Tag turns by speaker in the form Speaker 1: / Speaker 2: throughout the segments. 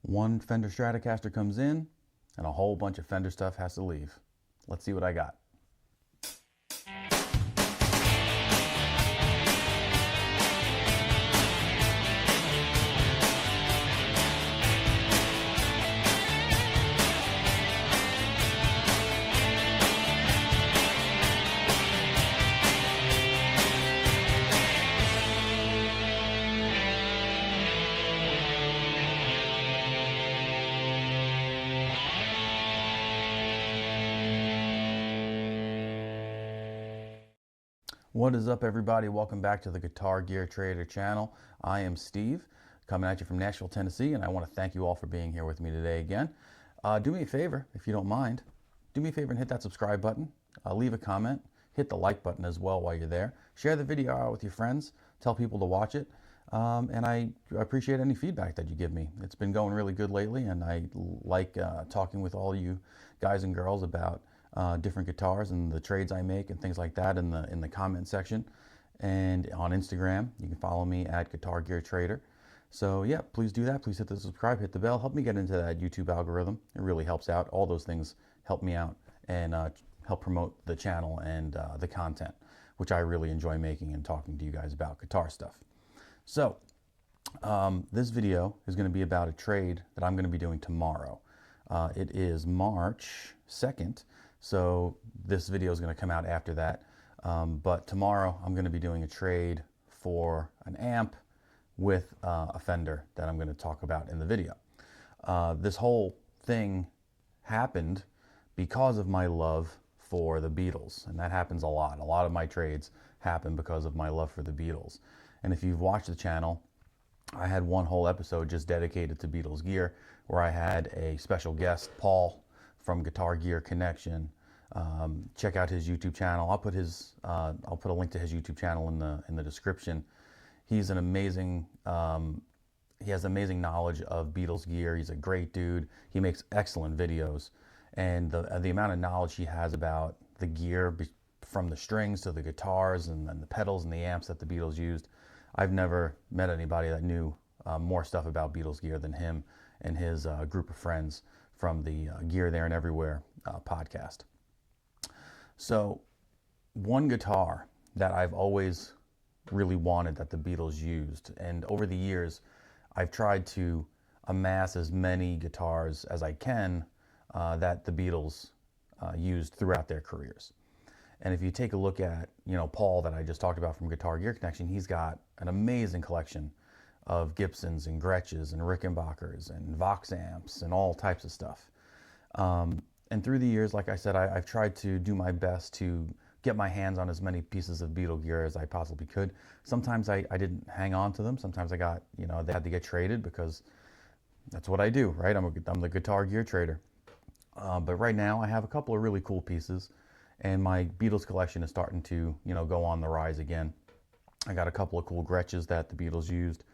Speaker 1: One Fender Stratocaster comes in and a whole bunch of Fender stuff has to leave. Let's see what I got. What is up, everybody? Welcome back to the Guitar Gear Trader channel. I am Steve, coming at you from Nashville, Tennessee, and I want to thank you all for being here with me today again. Do me a favor, if you don't mind, do me a favor and hit that subscribe button, leave a comment, hit the like button as well while you're there. Share the video out with your friends, tell people to watch it, and I appreciate any feedback that you give me. It's been going really good lately, and I like talking with all you guys and girls about different guitars and the trades I make and things like that in the comment section, and on Instagram you can follow me at Guitar Gear Trader. So yeah, please do that. Please hit the subscribe, hit the bell, help me get into that YouTube algorithm. It really helps out. All those things help me out and help promote the channel and the content, which I really enjoy making and talking to you guys about guitar stuff. So this video is going to be about a trade that I'm going to be doing tomorrow. It is March 2nd. So this video is going to come out after that, but tomorrow I'm going to be doing a trade for an amp with a Fender that I'm going to talk about in the video. This whole thing happened because of my love for the Beatles, and that happens a lot. A lot of my trades happen because of my love for the Beatles. And if you've watched the channel, I had one whole episode just dedicated to Beatles gear, where I had a special guest, Paul, from Guitar Gear Connection. Check out his YouTube channel. I'll put a link to his YouTube channel in the description. He's an amazing, he has amazing knowledge of Beatles gear. He's a great dude. He makes excellent videos, and the amount of knowledge he has about the gear, from the strings to the guitars and the pedals and the amps that the Beatles used. I've never met anybody that knew more stuff about Beatles gear than him and his group of friends from the Gear There and Everywhere podcast. So one guitar that I've always really wanted that the Beatles used, and over the years I've tried to amass as many guitars as I can that the Beatles used throughout their careers. And if you take a look at, Paul, that I just talked about from Guitar Gear Connection, he's got an amazing collection of Gibsons and Gretches and Rickenbackers and Vox amps and all types of stuff. And through the years, like I said, I've tried to do my best to get my hands on as many pieces of Beatle gear as I possibly could. Sometimes I didn't hang on to them. Sometimes I got, they had to get traded, because that's what I do, right? I'm the Guitar Gear Trader. But right now I have a couple of really cool pieces, and my Beatles collection is starting to, go on the rise again. I got a couple of cool Gretches that the Beatles used.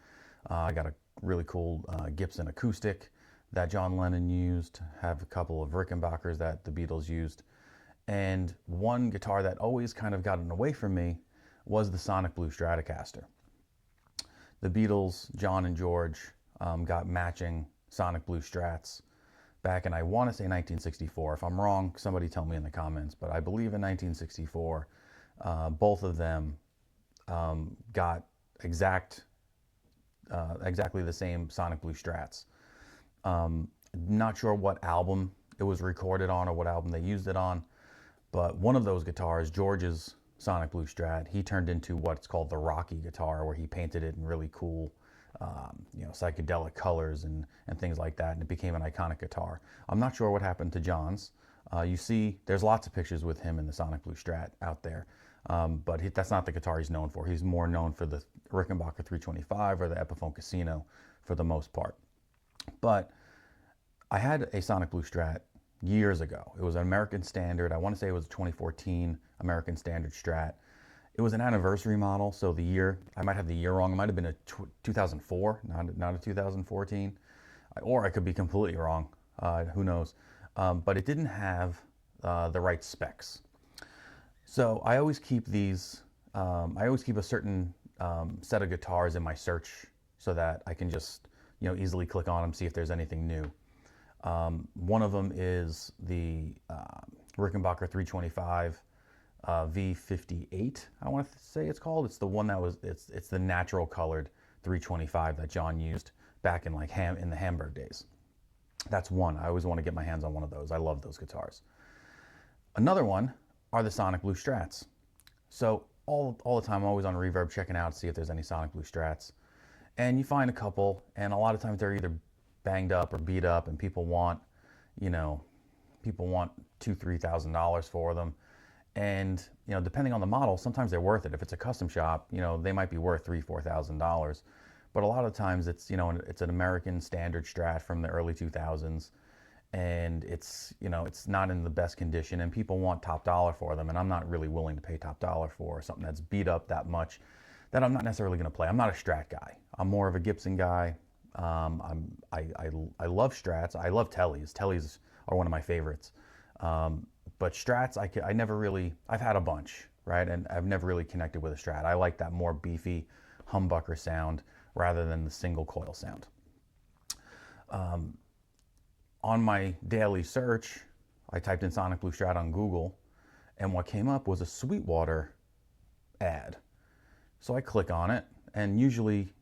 Speaker 1: I got a really cool Gibson acoustic that John Lennon used. Have a couple of Rickenbackers that the Beatles used. And one guitar that always kind of gotten away from me was the Sonic Blue Stratocaster. The Beatles, John and George, got matching Sonic Blue Strats back in, I want to say, 1964. If I'm wrong, somebody tell me in the comments, but I believe in 1964, both of them got exactly the same Sonic Blue Strats. Not sure what album it was recorded on or what album they used it on, but one of those guitars, George's Sonic Blue Strat, he turned into what's called the Rocky guitar, where he painted it in really cool, psychedelic colors and things like that, and it became an iconic guitar. I'm not sure what happened to John's. You see, there's lots of pictures with him in the Sonic Blue Strat out there, but that's not the guitar he's known for. He's more known for the Rickenbacker 325 or the Epiphone Casino for the most part. But I had a Sonic Blue Strat years ago. It was an American Standard. I want to say it was a 2014 American Standard Strat. It was an anniversary model, so the year, I might have the year wrong. It might have been a 2004, not a 2014. Or I could be completely wrong. Who knows? But it didn't have the right specs. So I always keep these, I always keep a certain set of guitars in my search, so that I can just, easily click on them, see if there's anything new. One of them is the Rickenbacker 325 V58, I want to say it's called. It's the one that was, it's the natural colored 325 that John used back in like in the Hamburg days. That's one. I always want to get my hands on one of those. I love those guitars. Another one are the Sonic Blue Strats. So all the time, I'm always on Reverb checking out, see if there's any Sonic Blue Strats. And you find a couple, and a lot of times they're either banged up or beat up, and people want, $2,000, $3,000 for them. And, depending on the model, sometimes they're worth it. If it's a custom shop, they might be worth $3,000, $4,000. But a lot of times it's, it's an American standard Strat from the early 2000s. And it's, it's not in the best condition, and people want top dollar for them. And I'm not really willing to pay top dollar for something that's beat up that much that I'm not necessarily going to play. I'm not a Strat guy. I'm more of a Gibson guy. I love Strats. I love Teles. Teles are one of my favorites. But Strats, I never really, I've had a bunch, right? And I've never really connected with a Strat. I like that more beefy humbucker sound rather than the single coil sound. On my daily search, I typed in Sonic Blue Strat on Google, and what came up was a Sweetwater ad. So I click on it, and usually,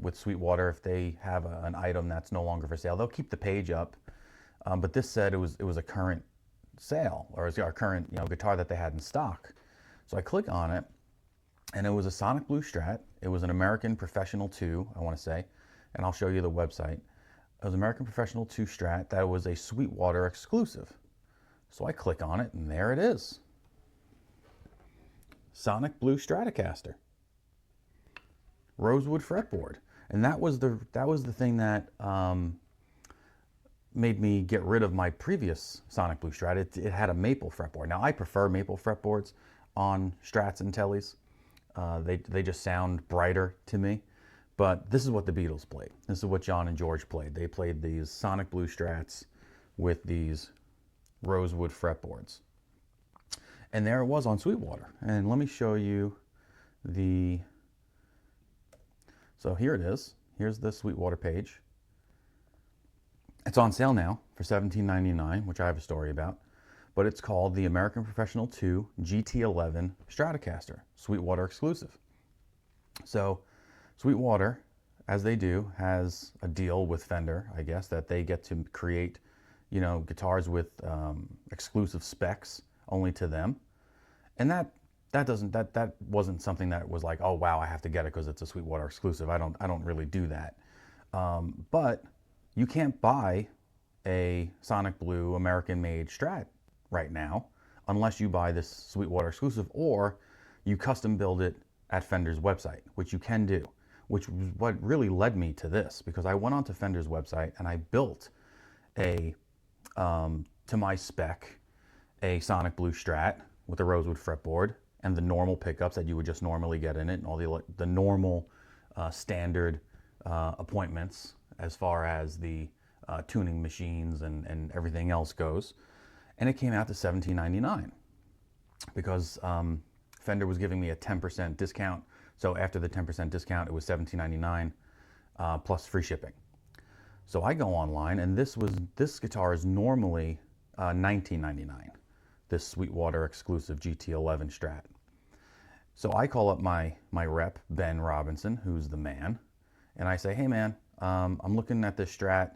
Speaker 1: with Sweetwater, if they have an item that's no longer for sale, they'll keep the page up. But this said it was a current sale, or a current guitar that they had in stock. So I click on it, and it was a Sonic Blue Strat. It was an American Professional II, I want to say, and I'll show you the website. It was American Professional II Strat that was a Sweetwater exclusive. So I click on it, and there it is. Sonic Blue Stratocaster. Rosewood fretboard. And that was the thing that made me get rid of my previous Sonic Blue Strat. It had a maple fretboard. Now I prefer maple fretboards on Strats and Teles. They just sound brighter to me. But this is what the Beatles played. This is what John and George played. They played these Sonic Blue Strats with these rosewood fretboards. And there it was on Sweetwater. And let me show you the... So here it is. Here's the Sweetwater page. It's on sale now for $17.99, which I have a story about. But it's called the American Professional II GT11 Stratocaster, Sweetwater exclusive. So Sweetwater, as they do, has a deal with Fender, I guess, that they get to create, guitars with exclusive specs only to them. And that wasn't something that was like, oh wow, I have to get it because it's a Sweetwater exclusive. I don't really do that. But you can't buy a Sonic Blue American-made Strat right now unless you buy this Sweetwater exclusive, or you custom build it at Fender's website, which you can do. Which was what really led me to this, because I went onto Fender's website and I built to my spec, a Sonic Blue Strat with a rosewood fretboard and the normal pickups that you would just normally get in it, and all the normal standard appointments as far as the tuning machines and everything else goes. And it came out to $17.99 because Fender was giving me a 10% discount. So after the 10% discount, it was $17.99 plus free shipping. So I go online, and this guitar is normally $19.99. This Sweetwater exclusive GT11 Strat. So I call up my rep, Ben Robinson, who's the man, and I say, hey man, I'm looking at this Strat.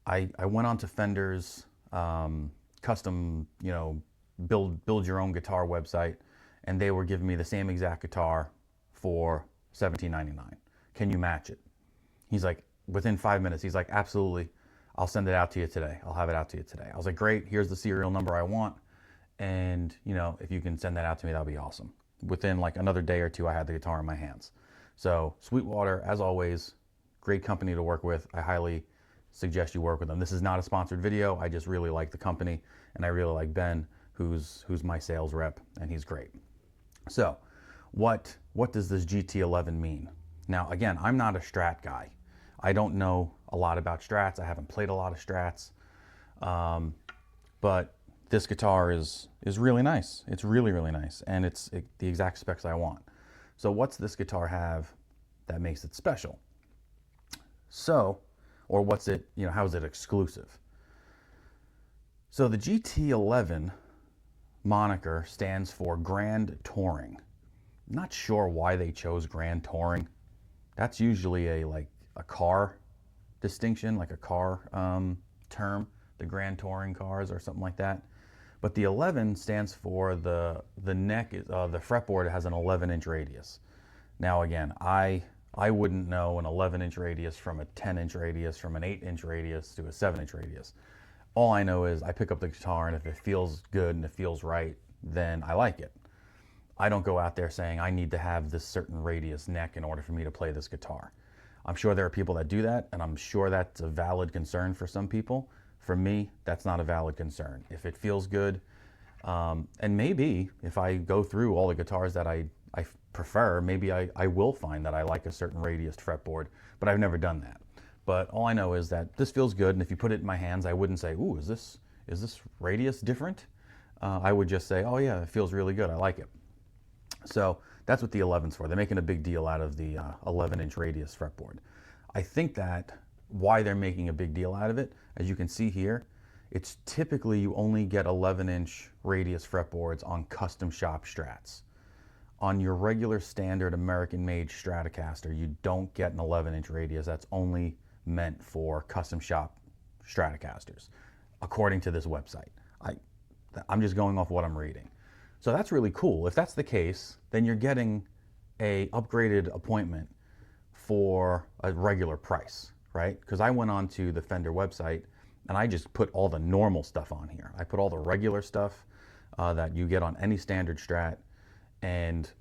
Speaker 1: I went on to Fender's custom, build your own guitar website, and they were giving me the same exact guitar for $17.99. Can you match it? He's like, within 5 minutes, he's like, absolutely. I'll send it out to you today. I'll have it out to you today. I was like, great. Here's the serial number I want. And, if you can send that out to me, that'll be awesome. Within like another day or two, I had the guitar in my hands. So Sweetwater, as always, great company to work with. I highly suggest you work with them. This is not a sponsored video. I just really like the company, and I really like Ben, who's my sales rep, and he's great. So what does this GT11 mean? Now, again, I'm not a Strat guy. I don't know a lot about Strats. I haven't played a lot of Strats. But this guitar is really nice. It's really, really nice. And it's the exact specs I want. So what's this guitar have that makes it special? So, or what's it, how is it exclusive? So the GT11 moniker stands for Grand Touring. I'm not sure why they chose Grand Touring. That's usually a car distinction, like a car term, the Grand Touring cars or something like that. But the 11 stands for the neck, the fretboard has an 11-inch radius. Now again, I wouldn't know an 11-inch radius from a 10-inch radius, from an 8-inch radius to a 7-inch radius. All I know is I pick up the guitar, and if it feels good and it feels right, then I like it. I don't go out there saying I need to have this certain radius neck in order for me to play this guitar. I'm sure there are people that do that, and I'm sure that's a valid concern for some people. For me, that's not a valid concern. If it feels good, and maybe if I go through all the guitars that I prefer, maybe I will find that I like a certain radiused fretboard, but I've never done that. But all I know is that this feels good, and if you put it in my hands, I wouldn't say, ooh, is this radius different? I would just say, oh yeah, it feels really good, I like it. So that's what the 11's for. They're making a big deal out of the 11-inch radius fretboard. I think that why they're making a big deal out of it, as you can see here, it's typically you only get 11-inch radius fretboards on custom shop Strats. On your regular standard American-made Stratocaster, you don't get an 11-inch radius. That's only meant for custom shop Stratocasters, according to this website. I'm just going off what I'm reading. So that's really cool. If that's the case, then you're getting a upgraded appointment for a regular price, right? Because I went on to the Fender website and I just put all the normal stuff on here. I put all the regular stuff that you get on any standard Strat, and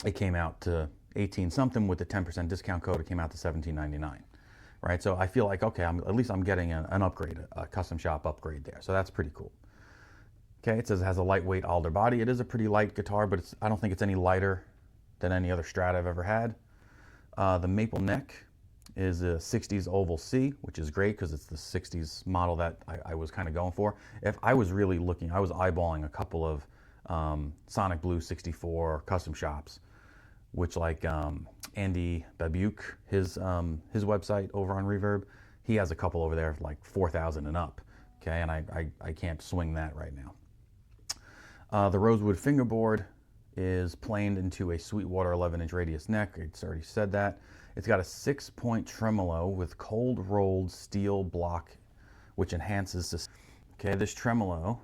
Speaker 1: it came out to 18 something with the 10% discount code. It came out to $17.99, right? So I feel like, okay, at least I'm getting an upgrade, a custom shop upgrade there. So that's pretty cool. Okay, it says it has a lightweight alder body. It is a pretty light guitar, but I don't think it's any lighter than any other Strat I've ever had. The maple neck is a 60s oval C, which is great because it's the 60s model that I was kind of going for. If I was really looking, I was eyeballing a couple of Sonic Blue 64 custom shops, which like Andy Babuke, his website over on Reverb, he has a couple over there like 4,000 and up. Okay, and I can't swing that right now. The rosewood fingerboard is planed into a Sweetwater 11-inch radius neck. It's already said that. It's got a 6-point tremolo with cold rolled steel block, which enhances this. Okay, this tremolo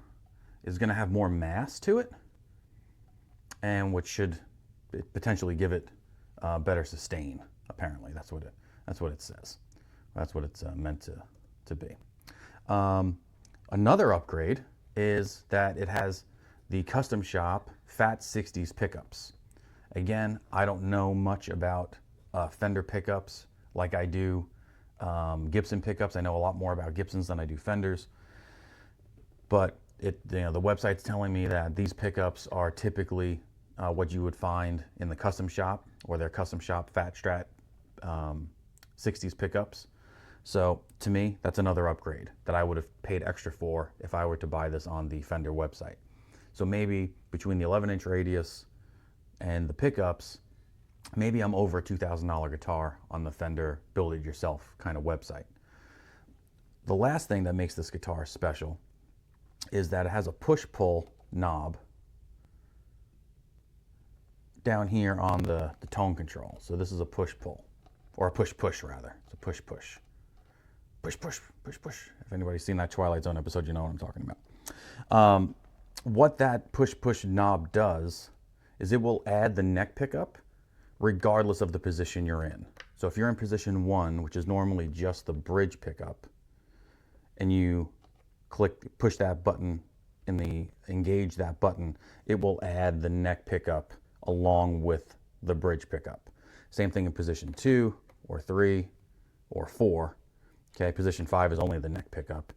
Speaker 1: is going to have more mass to it, and which should potentially give it better sustain. Apparently, that's what it says. That's what it's meant to be. Another upgrade is that it has the custom shop Fat 60s pickups. Again, I don't know much about Fender pickups like I do Gibson pickups. I know a lot more about Gibsons than I do Fenders, but the website's telling me that these pickups are typically what you would find in the custom shop, or their custom shop Fat Strat 60s pickups. So to me, that's another upgrade that I would have paid extra for if I were to buy this on the Fender website. So maybe between the 11-inch radius and the pickups, maybe I'm over a $2,000 guitar on the Fender build-it-yourself kind of website. The last thing that makes this guitar special is that it has a push-pull knob down here on the tone control. So this is a push-pull, or a push-push rather. It's a push-push. Push-push, push-push. If anybody's seen that Twilight Zone episode, you know what I'm talking about. What that push-push knob does is it will add the neck pickup regardless of the position you're in. So if you're in position 1, which is normally just the bridge pickup, and you push that button engage that button, it will add the neck pickup along with the bridge pickup. Same thing in position 2 or 3 or 4. Okay, position 5 is only the neck pickup,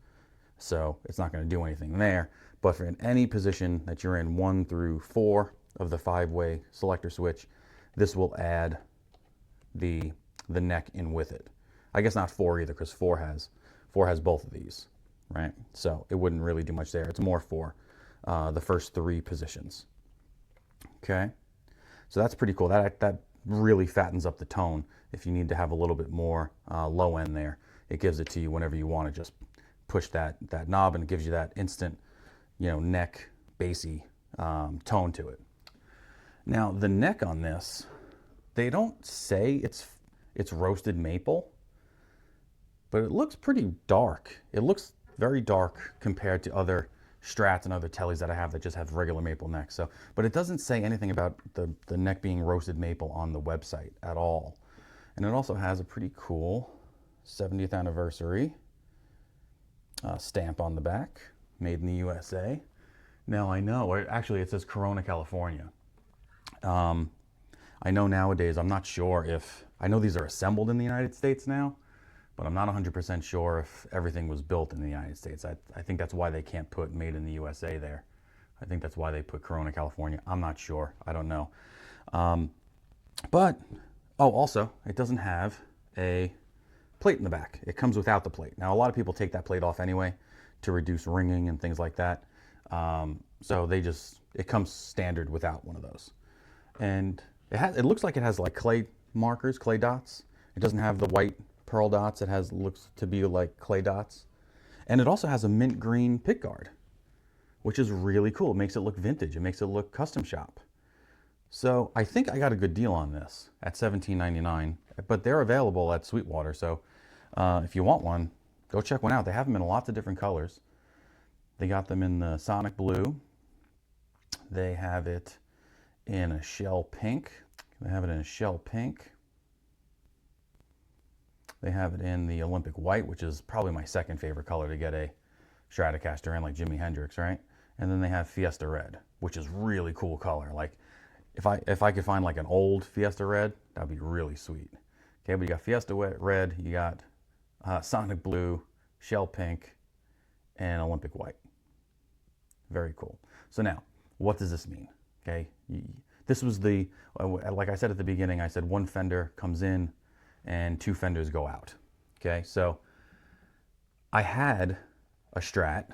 Speaker 1: so it's not going to do anything there. But for in any position that you're in 1 through 4 of the 5-way selector switch, this will add the neck in with it. I guess not 4 either, because 4 has both of these, right? So it wouldn't really do much there. It's more for the first 3 positions. Okay, so that's pretty cool. That really fattens up the tone. if you need to have a little bit more low end there, it gives it to you whenever you want to just push that knob, and it gives you that instant, neck bassy tone to it. Now the neck on this, they don't say it's roasted maple, but it looks pretty dark. It looks very dark compared to other Strats and other Teles that I have that just have regular maple necks. So, but it doesn't say anything about the neck being roasted maple on the website at all. And it also has a pretty cool 70th anniversary stamp on the back, made in the USA. Now I know, actually it says Corona, California. I know nowadays, I'm not sure if, I know these are assembled in the United States now, but I'm not 100% sure if everything was built in the United States. I think that's why they can't put made in the USA there. I think that's why they put Corona, California. I'm not sure. I don't know. Also, it doesn't have a plate in the back. It comes without the plate. Now, a lot of people take that plate off anyway to reduce ringing and things like that. So it comes standard without one of those. And it looks like it has like clay markers, clay dots. It doesn't have the white pearl dots. It looks to be like clay dots. And it also has a mint green pick guard, which is really cool. It makes it look vintage. It makes it look custom shop. So I think I got a good deal on this at $17.99, but they're available at Sweetwater. So if you want one, go check one out. They have them in lots of different colors. They got them in the Sonic Blue. They have it in a shell pink. They have it in a shell pink. They have it in the Olympic white, which is probably my second favorite color to get a Stratocaster in, like Jimi Hendrix, right? And then they have Fiesta red, which is really cool color. Like if I could find like an old Fiesta red, that'd be really sweet. Okay, but you got Fiesta red, you got Sonic Blue, shell pink, and Olympic white. Very cool. So now, what does this mean? Okay, this was like I said at the beginning, I said one fender comes in and two fenders go out. Okay, so I had a Strat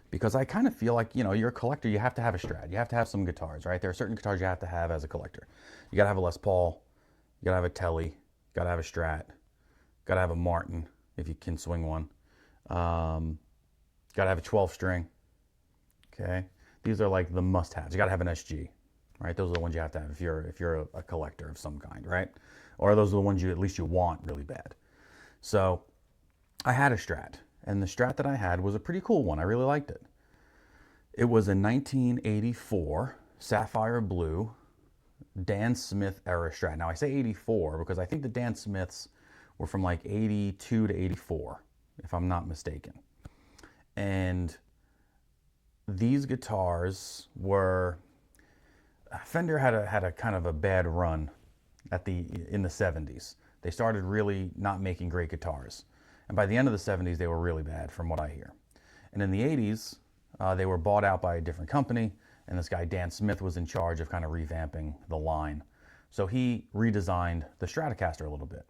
Speaker 1: because I kind of feel like, you're a collector, you have to have a Strat. You have to have some guitars, right? There are certain guitars you have to have as a collector. You got to have a Les Paul, you got to have a Tele, you got to have a Strat, got to have a Martin if you can swing one. Got to have a 12 string. Okay, these are like the must-haves. You got to have an SG, right? Those are the ones you have to have if you're a collector of some kind, right? Or those are the ones you want really bad. So I had a Strat, and the Strat that I had was a pretty cool one. I really liked it. It was a 1984 sapphire blue Dan Smith era Strat. Now I say 84 because I think the Dan Smiths were from like 82 to 84, if I'm not mistaken. And these guitars were, Fender had a kind of a bad run in the 70s. They started really not making great guitars. And by the end of the 70s, they were really bad from what I hear. And in the 80s, they were bought out by a different company, and this guy Dan Smith was in charge of kind of revamping the line. So he redesigned the Stratocaster a little bit.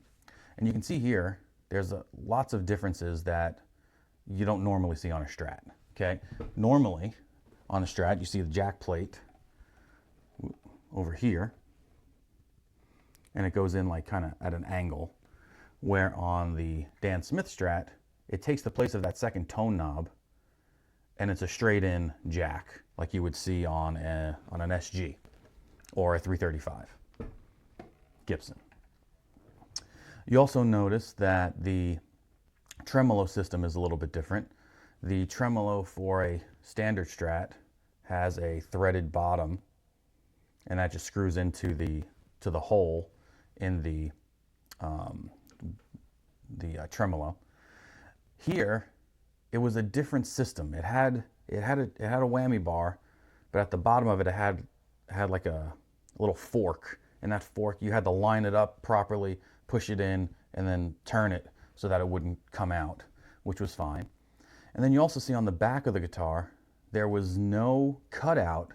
Speaker 1: And you can see here, there's lots of differences that you don't normally see on a Strat. Okay, normally on a Strat, you see the jack plate over here, and it goes in like kind of at an angle, where on the Dan Smith Strat, it takes the place of that second tone knob, and it's a straight in jack, like you would see on an SG or a 335 Gibson. You also notice that the tremolo system is a little bit different. The tremolo for a standard Strat has a threaded bottom, and that just screws into the hole in the tremolo. Here, it was a different system. It had a whammy bar, but at the bottom of it, it had like a little fork. And that fork, you had to line it up properly, push it in, and then turn it so that it wouldn't come out, which was fine. And then you also see on the back of the guitar, there was no cutout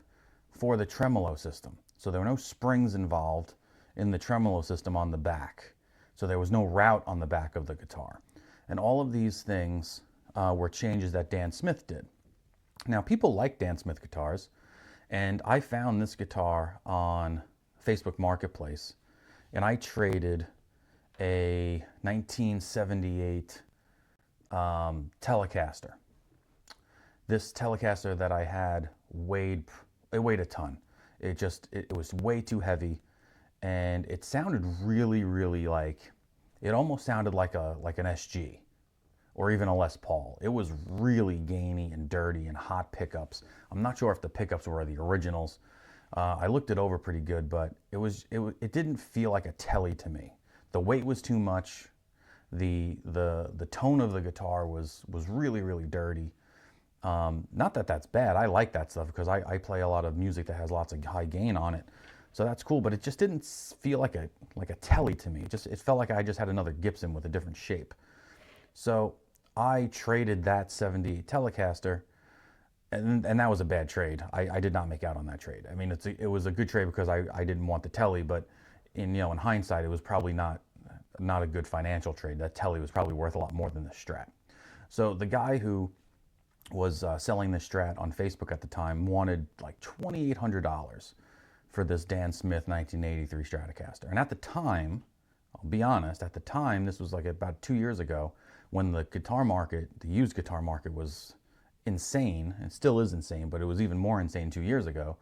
Speaker 1: for the tremolo system. So there were no springs involved in the tremolo system on the back. So there was no route on the back of the guitar. And all of these things were changes that Dan Smith did. Now, people like Dan Smith guitars, and I found this guitar on Facebook Marketplace and I traded a 1978 Telecaster. This Telecaster that I had weighed a ton. It was way too heavy, and it sounded really like, it almost sounded like an SG or even a Les Paul. It was really gainy and dirty and hot pickups. I'm not sure if the pickups were the originals. I looked it over pretty good, but it didn't feel like a Tele to me. The weight was too much. The tone of the guitar was really dirty. Not that that's bad. I like that stuff because I play a lot of music that has lots of high gain on it. So that's cool, but it just didn't feel like a Tele to me. It felt like I just had another Gibson with a different shape. So I traded that 78 Telecaster, and that was a bad trade. I did not make out on that trade. I mean, it was a good trade because I didn't want the Tele, but in hindsight, it was probably not a good financial trade. That Tele was probably worth a lot more than the Strat. So the guy who was selling this Strat on Facebook at the time wanted like $2,800 for this Dan Smith 1983 Stratocaster. And at the time, I'll be honest, at the time, this was like about 2 years ago, when the guitar market, the used guitar market, was insane, and still is insane, but it was even more insane 2 years ago.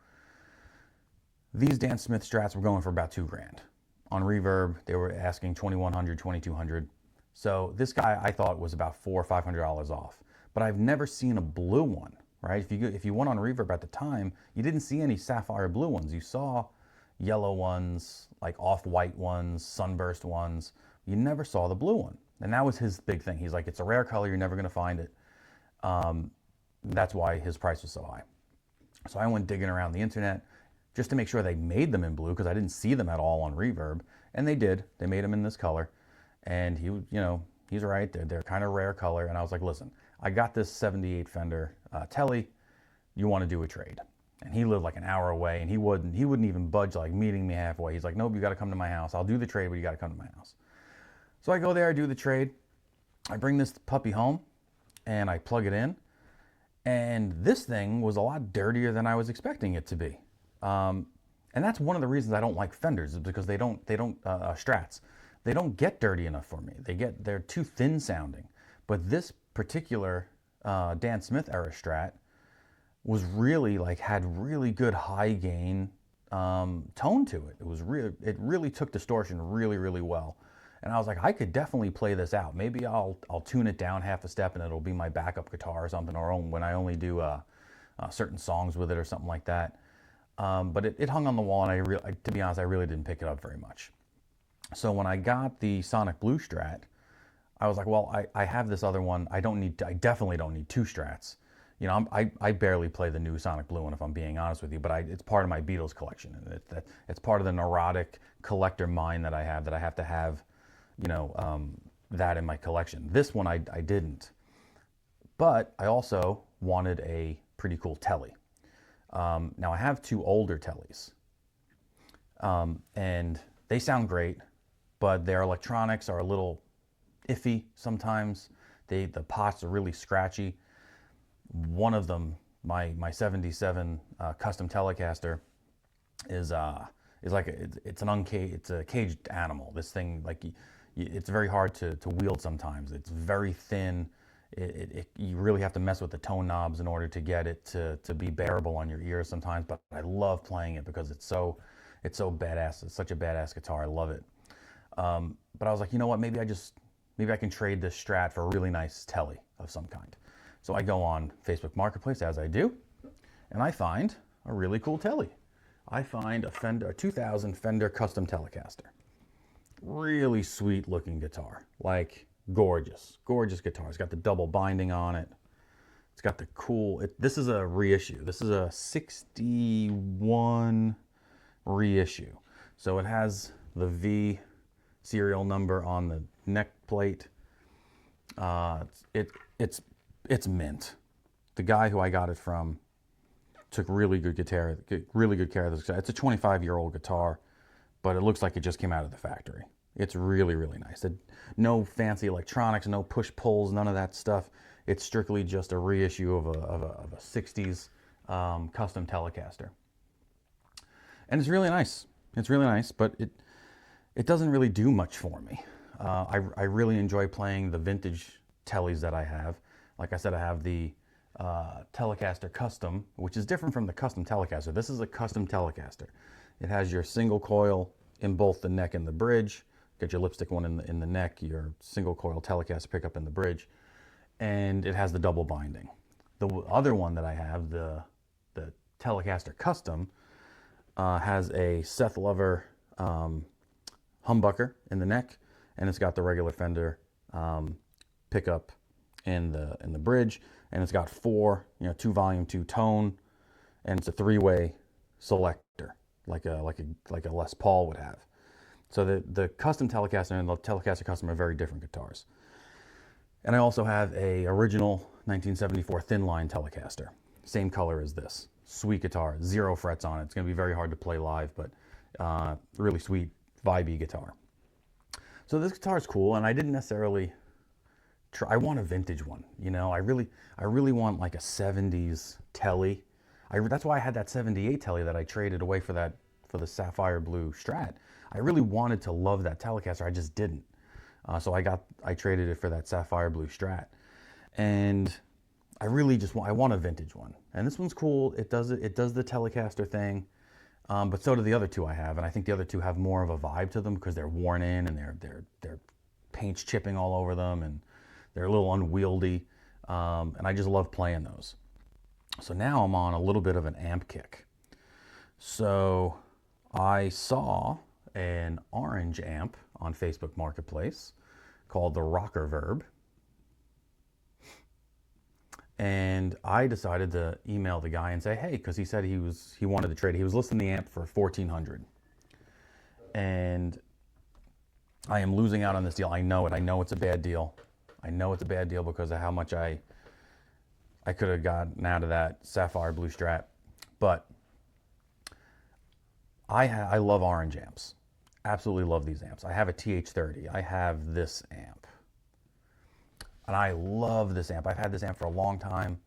Speaker 1: These Dan Smith Strats were going for about $2,000. On Reverb, they were asking $2,100, $2,200. So this guy, I thought, was about $400 or $500 off. But I've never seen a blue one, right? If you went on Reverb at the time, you didn't see any sapphire blue ones. You saw yellow ones, like off-white ones, sunburst ones. You never saw the blue one. And that was his big thing. He's like, it's a rare color, you're never gonna find it. That's why his price was so high. So I went digging around the internet just to make sure they made them in blue, because I didn't see them at all on Reverb. And they did. They made them in this color. And he's right. They're kind of rare color. And I was like, listen, I got this 78 Fender Tele. You want to do a trade? And he lived like an hour away, and he wouldn't even budge, like meeting me halfway. He's like, nope, you got to come to my house. I'll do the trade, but you got to come to my house. So I go there, I do the trade. I bring this puppy home, and I plug it in. And this thing was a lot dirtier than I was expecting it to be. And that's one of the reasons I don't like Fenders, is because they don't Strats. They don't get dirty enough for me. They're too thin sounding. But this particular Dan Smith era Strat was really had really good high gain tone to it. It really took distortion really well. And I was like, I could definitely play this out. Maybe I'll tune it down half a step, and it'll be my backup guitar or something, or when I only do certain songs with it or something like that. But it hung on the wall, and to be honest, I really didn't pick it up very much. So when I got the Sonic Blue Strat, I was like, well, I have this other one. I definitely don't need two Strats. I barely play the new Sonic Blue one, if I'm being honest with you, but it's part of my Beatles collection. And it's part of the neurotic collector mind that I have to have, that in my collection. This one I didn't. But I also wanted a pretty cool Tele. Now I have two older Teles, and they sound great, but their electronics are a little iffy sometimes. The pots are really scratchy. One of them, my 77 custom Telecaster, is like it's a caged animal. This thing, it's very hard to wield sometimes. It's very thin. You really have to mess with the tone knobs in order to get it to be bearable on your ears sometimes. But I love playing it because it's so badass. It's such a badass guitar. I love it. But I was like, you know what? Maybe I can trade this Strat for a really nice Tele of some kind. So I go on Facebook Marketplace, as I do, and I find a really cool Tele. I find a 2000 Fender Custom Telecaster. Really sweet looking guitar, gorgeous guitar. It's got the double binding on it. It's got the cool, this is a reissue. This is a 61 reissue. So it has the V serial number on the neck plate. It's mint. The guy who I got it from took really good care of this guitar. It's a 25-year-old guitar, but it looks like it just came out of the factory. It's really nice. No fancy electronics, no push-pulls, none of that stuff. It's strictly just a reissue of a 60s custom Telecaster. And it's really nice. It's really nice, but it doesn't really do much for me. I really enjoy playing the vintage Teles that I have. Like I said, I have the Telecaster Custom, which is different from the custom Telecaster. This is a custom Telecaster. It has your single coil in both the neck and the bridge. Got your lipstick one in the neck, your single coil Telecaster pickup in the bridge, and it has the double binding. The other one that I have, the Telecaster Custom, has a Seth Lover humbucker in the neck, and it's got the regular Fender pickup in the bridge, and it's got four, 2 volume, 2 tone, and it's a 3-way selector, like a Les Paul would have. So the custom Telecaster and the Telecaster Custom are very different guitars. And I also have a original 1974 thin line Telecaster, same color as this. Sweet guitar, 0 frets on it. It's going to be very hard to play live, but really sweet, vibey guitar. So this guitar is cool, and I didn't necessarily try. I want a vintage one, I really want like a 70s Tele. That's why I had that 78 Tele that I traded away for the sapphire blue Strat. I really wanted to love that Telecaster, I just didn't. So I traded it for that sapphire blue Strat, and I really just want a vintage one. And this one's cool. It does the Telecaster thing, but so do the other two I have. And I think the other two have more of a vibe to them because they're worn in and their paint's chipping all over them and they're a little unwieldy. And I just love playing those. So now I'm on a little bit of an amp kick. So I saw an orange amp on Facebook Marketplace called the Rocker Verb. And I decided to email the guy and say, hey, because he said he wanted to trade. He was listing the amp for $1,400. And I am losing out on this deal. I know it. I know it's a bad deal. I know it's a bad deal because of how much I could have gotten out of that sapphire blue Strat. But I love orange amps. Absolutely love these amps. I have a TH30. I have this amp. And I love this amp. I've had this amp for a long time.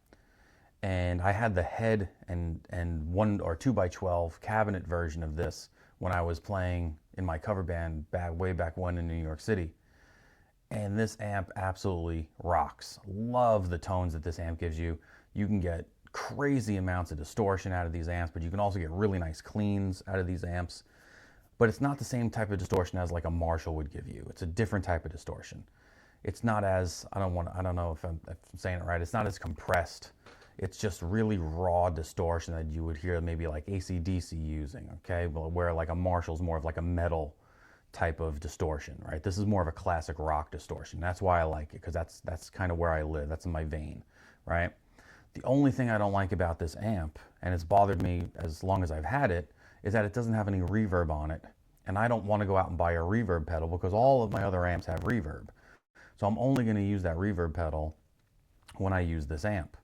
Speaker 1: And I had the head and 1 or 2x12 cabinet version of this when I was playing in my cover band way back when in New York City. And this amp absolutely rocks. Love the tones that this amp gives you. You can get crazy amounts of distortion out of these amps, but you can also get really nice cleans out of these amps. But it's not the same type of distortion as like a Marshall would give you. It's a different type of distortion. It's not as, I don't know if I'm saying it right, it's not as compressed. It's just really raw distortion that you would hear maybe like AC/DC using, okay? But where like a Marshall's more of like a metal type of distortion, right? This is more of a classic rock distortion. That's why I like it, because that's kind of where I live. That's in my vein, right? The only thing I don't like about this amp, and it's bothered me as long as I've had it, is that it doesn't have any reverb on it. And I don't want to go out and buy a reverb pedal because all of my other amps have reverb. So I'm only going to use that reverb pedal when I use this amp.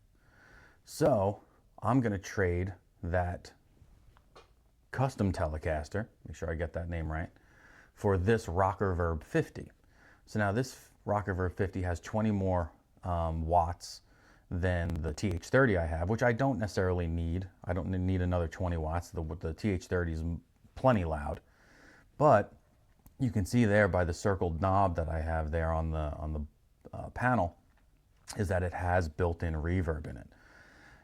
Speaker 1: So I'm going to trade that custom Telecaster, make sure I get that name right, for this Rocker Verb 50. So now this Rocker Verb 50 has 20 more watts than the TH30 I have, which I don't necessarily need. I don't need another 20 watts. The TH30 is plenty loud. But you can see there by the circled knob that I have there on the panel is that it has built-in reverb in it.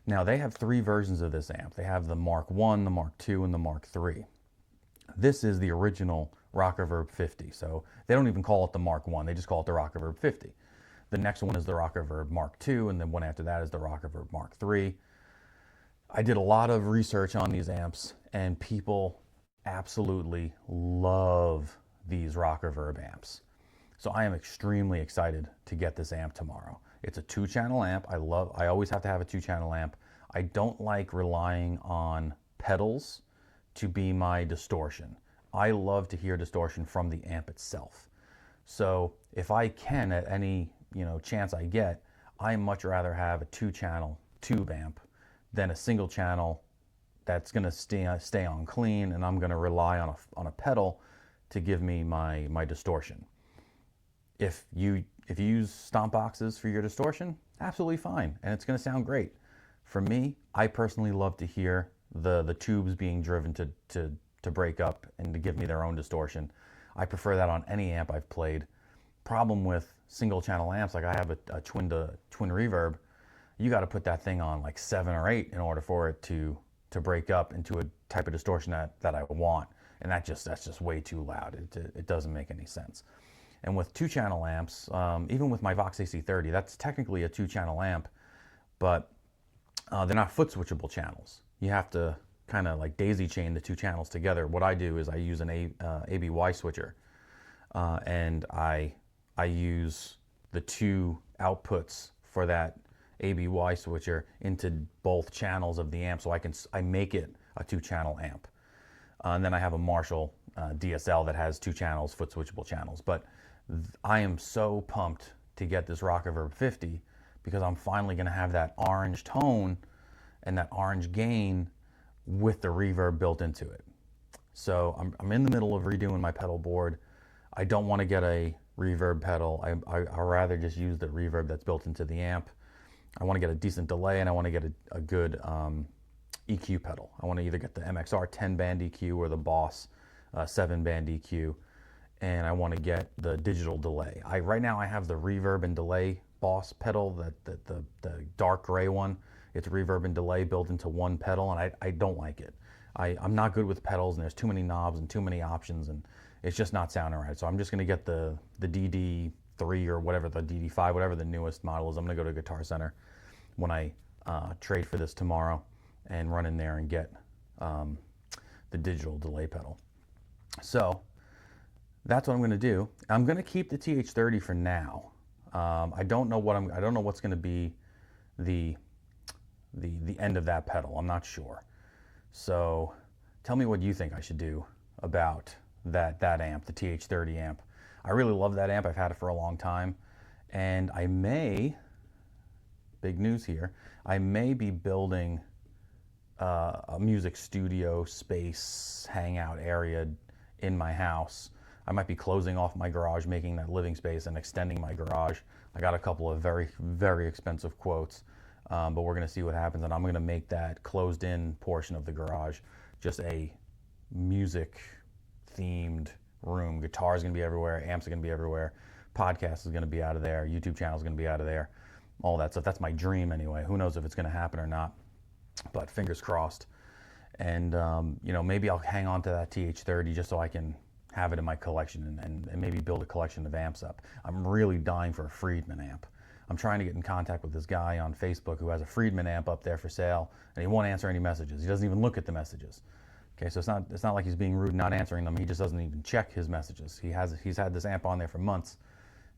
Speaker 1: Now they have 3 versions of this amp. They have the Mark 1, the Mark 2, and the Mark 3. This is the original Rocker Verb 50. So they don't even call it the Mark 1. They just call it the Rocker Verb 50. The next one is the Rocker Verb Mark 2, and then one after that is the Rocker Verb Mark 3. I did a lot of research on these amps, and people absolutely love these Rocker Verb amps. So I am extremely excited to get this amp tomorrow. It's a 2-channel amp. I always have to have a 2-channel amp. I don't like relying on pedals to be my distortion. I love to hear distortion from the amp itself. So if I can, at any chance I get, I much rather have a 2-channel tube amp than a single channel that's going to stay on clean, and I'm going to rely on a pedal to give me my distortion. If you use stomp boxes for your distortion, absolutely fine, and it's going to sound great. For me, I personally love to hear the tubes being driven to break up and to give me their own distortion. I prefer that on any amp I've played. Problem with single channel amps, like I have a twin reverb, you got to put that thing on like 7 or 8 in order for it to break up into a type of distortion that I want. And that's just way too loud. It doesn't make any sense. And with 2-channel amps, even with my Vox AC30, that's technically a 2-channel amp, but they're not foot switchable channels. You have to kind of like daisy chain the 2 channels together. What I do is I use an ABY switcher, and I use the 2 outputs for that ABY switcher into both channels of the amp, so I make it a 2-channel amp. And then I have a Marshall DSL that has 2 channels, foot switchable channels. But I am so pumped to get this Rockaverb 50 because I'm finally going to have that orange tone and that orange gain with the reverb built into it. So I'm in the middle of redoing my pedal board. I don't want to get a reverb pedal. I'd rather just use the reverb that's built into the amp. I want to get a decent delay, and I want to get a good EQ pedal. I want to either get the MXR 10-band EQ or the Boss 7-band EQ, and I want to get the digital delay. Right now I have the reverb and delay Boss pedal, the dark gray one. It's reverb and delay built into one pedal, and I don't like it. I'm not good with pedals, and there's too many knobs and too many options, and it's just not sounding right. So I'm just going to get the DD3 or whatever, the DD5, whatever the newest model is. I'm going to go to Guitar Center when I trade for this tomorrow and run in there and get the digital delay pedal. So that's what I'm going to do. I'm going to keep the TH30 for now. I don't know what's going to be the end of that pedal. I'm not sure. So tell me what you think I should do about that amp, the TH30 amp. I really love that amp. I've had it for a long time, and I may, big news here, I may be building a music studio space hangout area in my house. I might be closing off my garage, making that living space, and extending my garage. I got a couple of very, very expensive quotes, but we're going to see what happens, and I'm going to make that closed-in portion of the garage just a music-themed room. Guitar is going to be everywhere, amps are going to be everywhere, podcast is going to be out of there, YouTube channel is going to be out of there, all that stuff. That's my dream anyway. Who knows if it's going to happen or not, but fingers crossed. And you know, maybe I'll hang on to that TH30 just so I can have it in my collection and maybe build a collection of amps up. I'm really dying for a Friedman amp. I'm trying to get in contact with this guy on Facebook who has a Friedman amp up there for sale, and he won't answer any messages. He doesn't even look at the messages. Okay, so it's not like he's being rude not answering them. He just doesn't even check his messages. He's had this amp on there for months,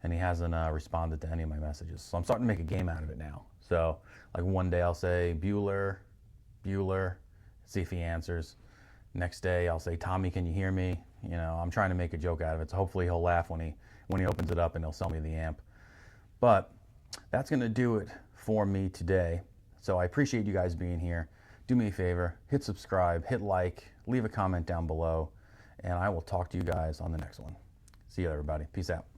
Speaker 1: and he hasn't responded to any of my messages. So I'm starting to make a game out of it now. So like one day I'll say Bueller, see if he answers. Next day I'll say, Tommy, can you hear me? You know, I'm trying to make a joke out of it. So hopefully he'll laugh when he opens it up and he'll sell me the amp. But that's going to do it for me today. So I appreciate you guys being here. Do me a favor, hit subscribe, hit like, leave a comment down below, and I will talk to you guys on the next one. See you, everybody. Peace out.